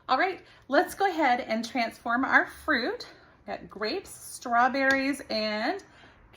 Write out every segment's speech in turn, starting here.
All right, let's go ahead and transform our fruit. We've got grapes, strawberries, and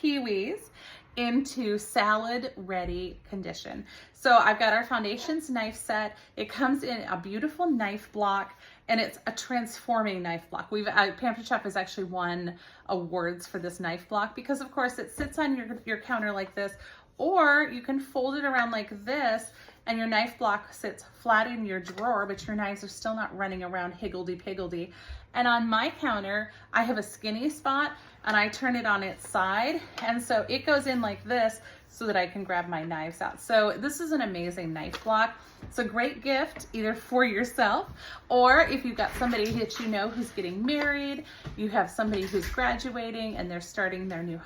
kiwis into salad ready condition. So I've got our foundations knife set. It comes in a beautiful knife block, and it's a transforming knife block. Pampered Chef has actually won awards for this knife block because of course it sits on your counter like this, or you can fold it around like this and your knife block sits flat in your drawer, but your knives are still not running around higgledy-piggledy. And on my counter, I have a skinny spot and I turn it on its side. And so it goes in like this so that I can grab my knives out. So this is an amazing knife block. It's a great gift either for yourself, or if you've got somebody that you know who's getting married, you have somebody who's graduating and they're starting their new,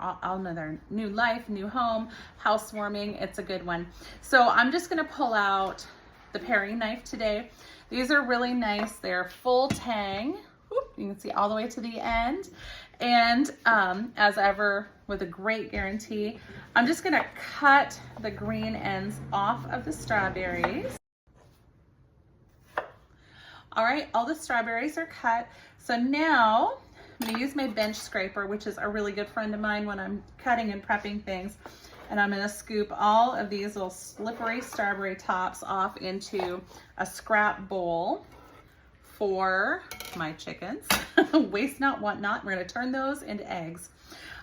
on their new life, new home, housewarming. It's a good one. So I'm just gonna pull out the paring knife today. These are really nice. They're full tang. You can see all the way to the end. And as ever, with a great guarantee, I'm just gonna cut the green ends off of the strawberries. All right, all the strawberries are cut. So now I'm gonna use my bench scraper, which is a really good friend of mine when I'm cutting and prepping things. And I'm gonna scoop all of these little slippery strawberry tops off into a scrap bowl for my chickens. Waste not, want not. We're gonna turn those into eggs.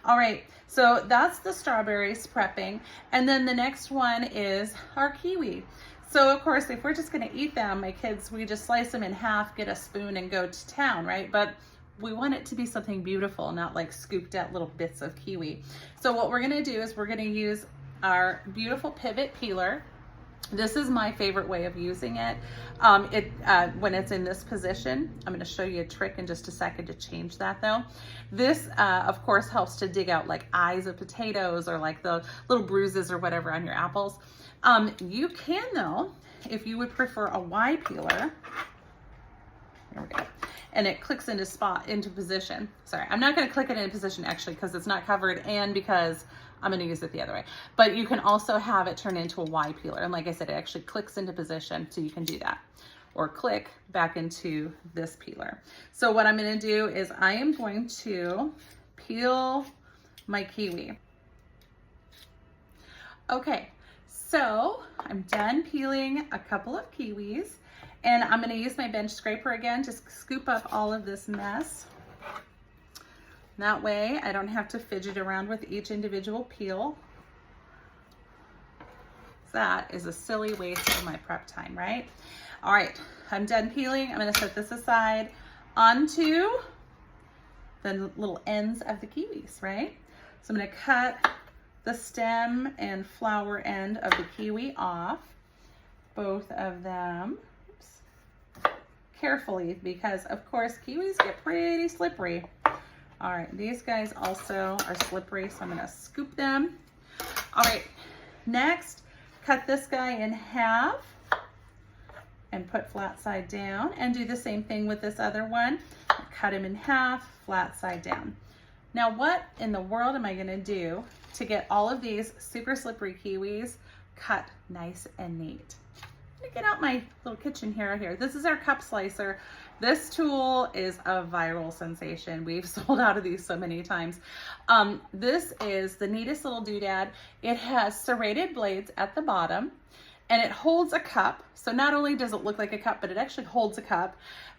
All right, so that's the strawberries prepping. And then the next one is our kiwi. So of course, if we're just gonna eat them, my kids, we just slice them in half, get a spoon and go to town, right? But we want it to be something beautiful, not like scooped out little bits of kiwi. So what we're gonna do is we're gonna use our beautiful pivot peeler. This is my favorite way of using it. When it's in this position, I'm gonna show you a trick in just a second to change that though. This, of course, helps to dig out like eyes of potatoes or like the little bruises or whatever on your apples. You can though, if you would prefer a Y peeler, there we go. And it clicks into position. Sorry, I'm not gonna click it into position actually because it's not covered and because I'm gonna use it the other way. But you can also have it turn into a Y peeler. And like I said, it actually clicks into position, so you can do that. Or click back into this peeler. So what I'm gonna do is I am going to peel my kiwi. Okay, so I'm done peeling a couple of kiwis. And I'm gonna use my bench scraper again, just scoop up all of this mess. That way I don't have to fidget around with each individual peel. That is a silly waste of my prep time, right? All right, I'm done peeling. I'm gonna set this aside onto the little ends of the kiwis, right? So I'm gonna cut the stem and flower end of the kiwi off, both of them. Carefully, because of course kiwis get pretty slippery. All right, these guys also are slippery, so I'm gonna scoop them. All right, next, cut this guy in half and put flat side down, and do the same thing with this other one. Cut him in half, flat side down. Now what in the world am I gonna do to get all of these super slippery kiwis cut nice and neat? Get out my little kitchen hero here. This is our cup slicer. This tool is a viral sensation. We've sold out of these so many times. This is the neatest little doodad. It has serrated blades at the bottom and it holds a cup. So not only does it look like a cup, but it actually holds a cup.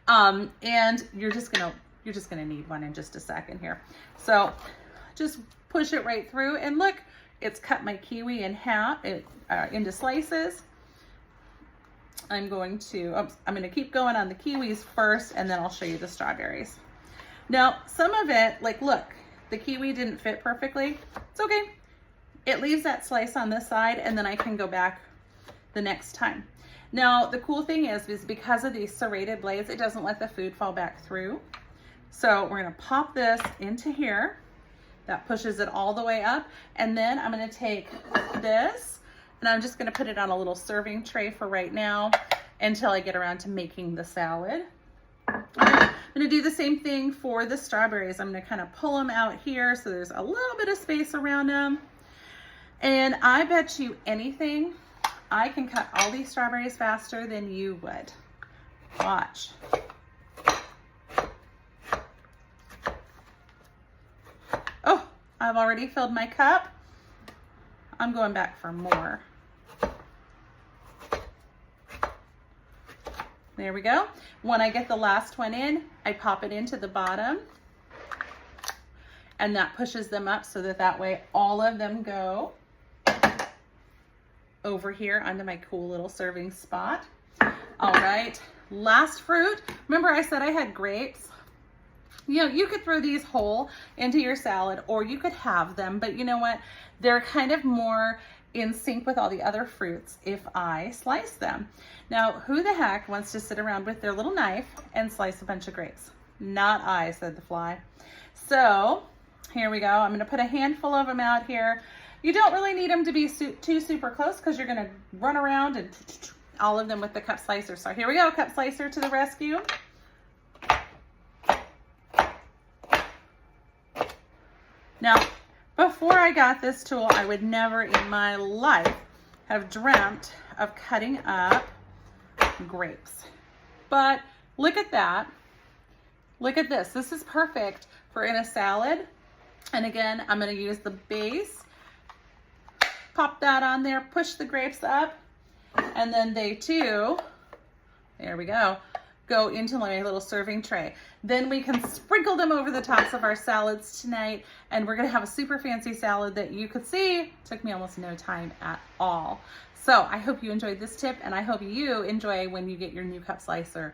And you're just gonna need one in just a second here. So just push it right through and look, it's cut my kiwi in half, into slices. I'm going to keep going on the kiwis first and then I'll show you the strawberries. Now, some of it, like look, the kiwi didn't fit perfectly. It's okay. It leaves that slice on this side and then I can go back the next time. Now, the cool thing is because of these serrated blades, it doesn't let the food fall back through. So we're gonna pop this into here. That pushes it all the way up. And then I'm gonna take this and I'm just gonna put it on a little serving tray for right now until I get around to making the salad. I'm gonna do the same thing for the strawberries. I'm gonna kind of pull them out here so there's a little bit of space around them. And I bet you anything, I can cut all these strawberries faster than you would. Watch. Oh, I've already filled my cup. I'm going back for more. There we go. When I get the last one in, I pop it into the bottom, and that pushes them up so that way all of them go over here onto my cool little serving spot. All right, last fruit. Remember I said I had grapes? You know, you could throw these whole into your salad, or you could have them, but you know what? They're kind of more in sync with all the other fruits if I slice them. Now, who the heck wants to sit around with their little knife and slice a bunch of grapes? Not I, said the fly. So here we go. I'm going to put a handful of them out here. You don't really need them to be too super close because you're going to run around and all of them with the cup slicer. So here we go, cup slicer to the rescue. Now, before I got this tool, I would never in my life have dreamt of cutting up grapes. But look at that. Look at this. This is perfect for in a salad. And again, I'm going to use the base. Pop that on there, push the grapes up, and then they too, there we go into my little serving tray. Then we can sprinkle them over the tops of our salads tonight, and we're gonna have a super fancy salad that you could see took me almost no time at all. So I hope you enjoyed this tip, and I hope you enjoy when you get your new cup slicer.